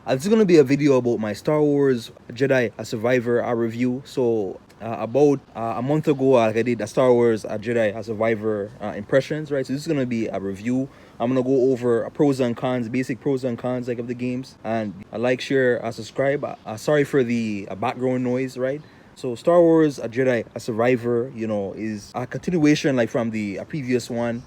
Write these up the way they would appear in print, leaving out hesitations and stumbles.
This is going to be a video about my Star Wars Jedi a Survivor review. So about a month ago, like I did a Star Wars Jedi a Survivor impressions, right? So this is going to be a review. I'm going to go over pros and cons, basic pros and cons like of the games. And like, share, subscribe. Sorry for the background noise, right? So Star Wars a Jedi a Survivor, is a continuation like from the previous one,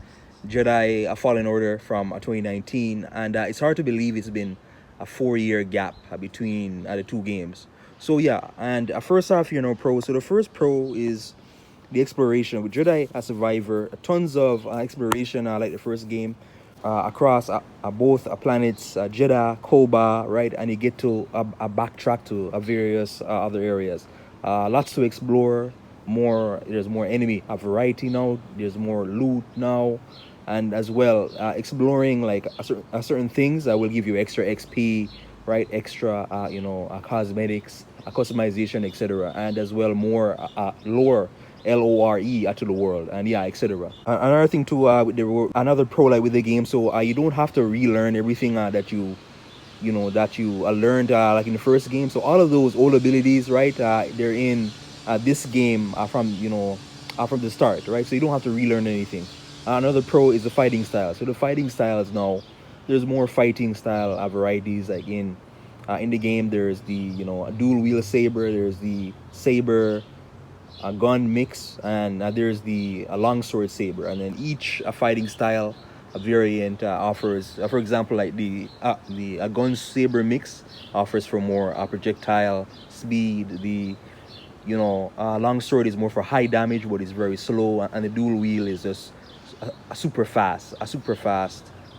Jedi a Fallen Order from 2019, and it's hard to believe it's been a 4-year gap between the two games. So yeah, and first off, pro. So the first pro is the exploration with Jedi a Survivor. Tons of exploration, like the first game, across both planets, Jeddah, Koba, right, and you get to backtrack to various other areas. Lots to explore. There's more enemy variety now. There's more loot now, and as well exploring like certain things that will give you extra XP, right? Extra, cosmetics, customization, etc. And as well more lore, lore to the world, and yeah, etc. Another thing too, with another pro like with the game, so you don't have to relearn everything that you learned like in the first game. So all of those old abilities, right, they're in this game from the start, right? So you don't have to relearn anything. Another pro is the fighting style. So the fighting styles now, there's more fighting style varieties like in the game. There's the a dual wield saber, there's the saber a gun mix, and there's the longsword saber, and then each fighting style a variant offers, for example, like the gun saber mix offers for more projectile speed. The longsword is more for high damage, but it's very slow, and the dual wheel is just a super fast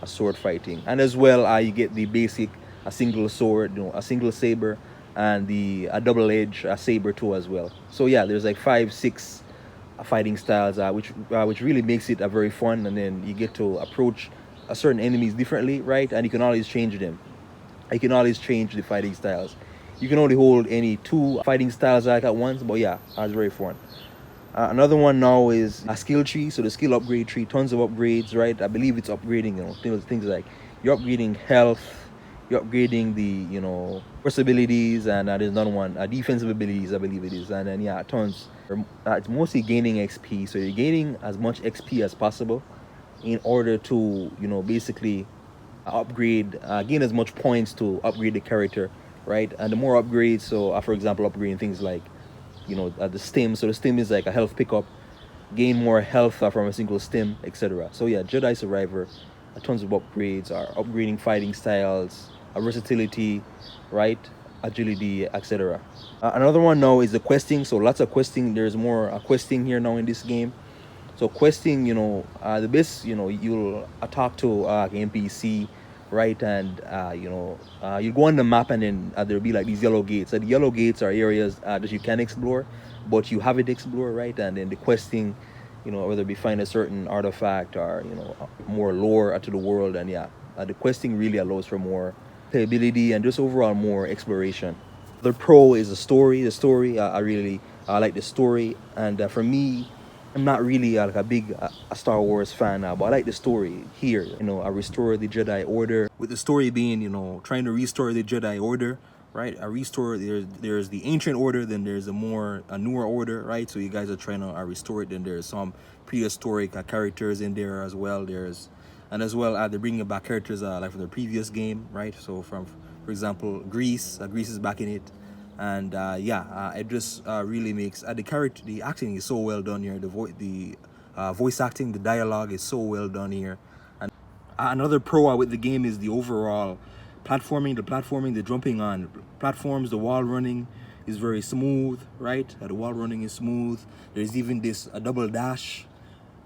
sword fighting. And as well, you get the basic a single sword, a single saber, and the a double edge saber too as well. So yeah, there's like 5 6 fighting styles, which really makes it very fun. And then you get to approach certain enemies differently, right? And you can always change them. You can always change the fighting styles. You can only hold any 2 fighting styles like at once, but yeah, that's very fun. Another one now is a skill tree. So the skill upgrade tree, tons of upgrades, right? I believe it's upgrading, things like you're upgrading health, you're upgrading the, first abilities, and there's another one, defensive abilities, I believe it is. And then, yeah, tons. It's mostly gaining XP. So you're gaining as much XP as possible in order to, basically upgrade, gain as much points to upgrade the character, right? And the more upgrades, so for example, upgrading things like the stim. So the stim is like a health pickup, gain more health from a single stim, etc. So yeah, Jedi Survivor, tons of upgrades, are upgrading fighting styles, versatility, right, agility, etc. Another one now is the questing. So lots of questing. There's more questing here now in this game. So questing, the best, you'll talk to NPC, right? And you go on the map, and then there'll be like these yellow gates. So the yellow gates are areas that you can explore, but you haven't explored, right? And then the questing, whether it be find a certain artifact or more lore to the world, and yeah, the questing really allows for more playability and just overall more exploration. The pro is the story. The story, I really like the story, and for me, I'm not really like a big a Star Wars fan, but I like the story here. I restore the Jedi Order. With the story being, trying to restore the Jedi Order, right? I restore. There's the ancient order, then there's a newer order, right? So you guys are trying to restore it. Then there's some prehistoric characters in there as well. And as well, they're bringing back characters like from the previous game, right? So for example, Grease. Grease is back in it. And it just really makes the acting is so well done here. The voice acting, the dialogue is so well done here. And another pro with the game is the overall platforming. The jumping on platforms, the wall running is very smooth, right? The wall running is smooth. There's even this double dash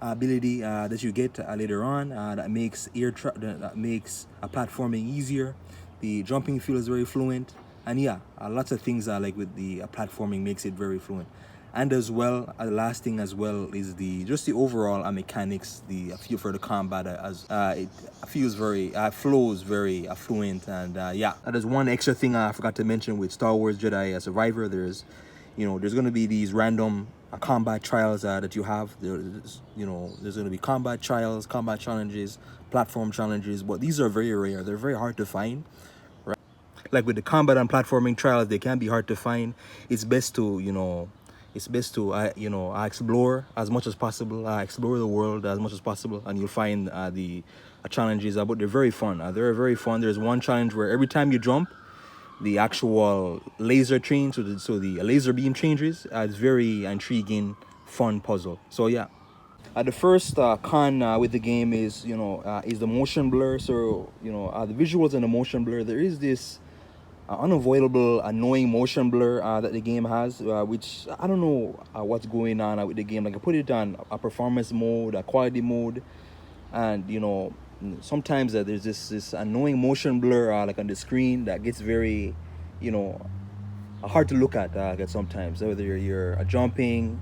ability that you get later on that makes platforming easier. The jumping feels very fluent, and yeah, lots of things like with the platforming makes it very fluent. And as well, the last thing as well is the overall mechanics, the feel for the combat, as it feels very flows very fluent. And yeah, there's one extra thing I forgot to mention with Star Wars Jedi Survivor. There's going to be these random combat trials that you have. There's going to be combat trials, combat challenges, platform challenges, but these are very rare. They're very hard to find, right? like with the combat and platforming trials, they can be hard to find. It's best to, explore as much as possible, explore the world as much as possible, and you'll find the challenges. But they're very fun. They're very fun. There's one challenge where every time you jump, the actual laser change, so the laser beam changes. It's very intriguing, fun puzzle. So yeah. The first con with the game is is the motion blur. So the visuals and the motion blur. There is this unavoidable annoying motion blur that the game has, which I don't know what's going on with the game. Like I put it on a performance mode, a quality mode, and sometimes there's this annoying motion blur like on the screen that gets very hard to look at sometimes, whether you're jumping,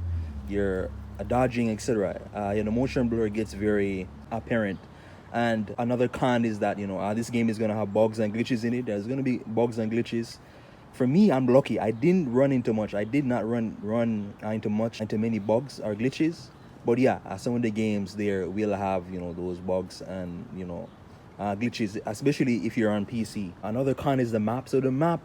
you're dodging, etc. The motion blur gets very apparent. And another con is that this game is gonna have bugs and glitches in it. There's gonna be bugs and glitches. For me, I'm lucky. I didn't run into much. I did not run into many bugs or glitches. But yeah, some of the games there will have those bugs and glitches, especially if you're on PC. Another con is the map. So the map,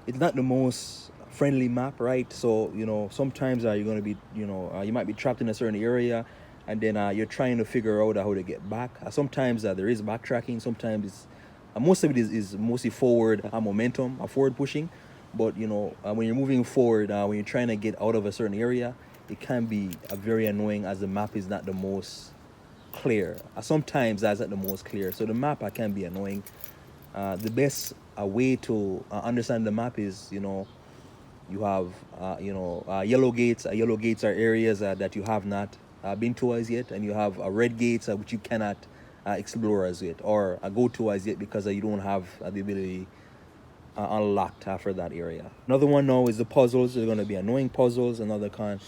it's not the most friendly map, right? So sometimes you're gonna be you might be trapped in a certain area, and then you're trying to figure out how to get back. Sometimes there is backtracking. Sometimes most of it is mostly forward momentum, forward pushing. But when you're moving forward, when you're trying to get out of a certain area, it can be very annoying as the map is not the most clear. Sometimes that's not the most clear, so the map can be annoying. The best way to understand the map is you have yellow gates. Yellow gates are areas that you have not been to as yet, and you have red gates which you cannot explore as yet or go to as yet because you don't have the ability unlocked for that area. Another one now is the puzzles. There's going to be annoying puzzles. Another con,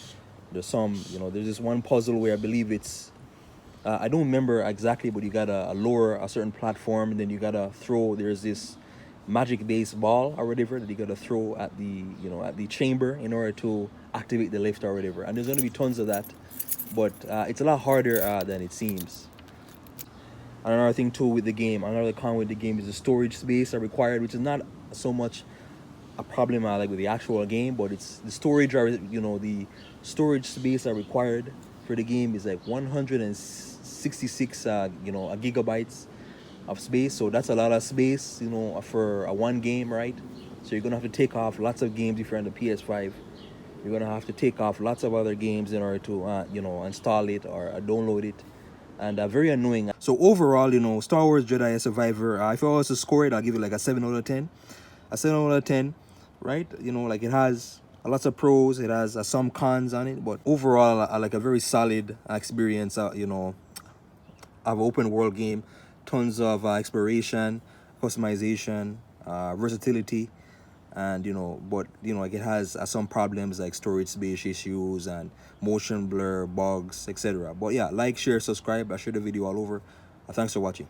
there's there's this one puzzle where I believe it's I don't remember exactly, but you gotta lower a certain platform, and then you gotta throw. There's this magic baseball or whatever that you gotta throw at the chamber in order to activate the lift or whatever. And there's gonna be tons of that, but it's a lot harder than it seems. Another thing too with the game, another con with the game is the storage space are required, which is not so much a problem like with the actual game, but it's the storage or the storage space are required for the game is like 166 gigabytes of space. So that's a lot of space for a one game, right? So you're gonna have to take off lots of games if you're on the ps5. You're gonna have to take off lots of other games in order to install it or download it, and very annoying. So overall, Star Wars Jedi Survivor, if I was to score it, I'll give it like a 7 out of 10. A 7 out of 10, right? Like it has lots of pros, it has some cons on it, but overall like a very solid experience. Of open world game, tons of exploration, customization, versatility, and like it has some problems like storage space issues and motion blur bugs, etc. But yeah, like, share, subscribe. I share the video all over. Thanks for watching.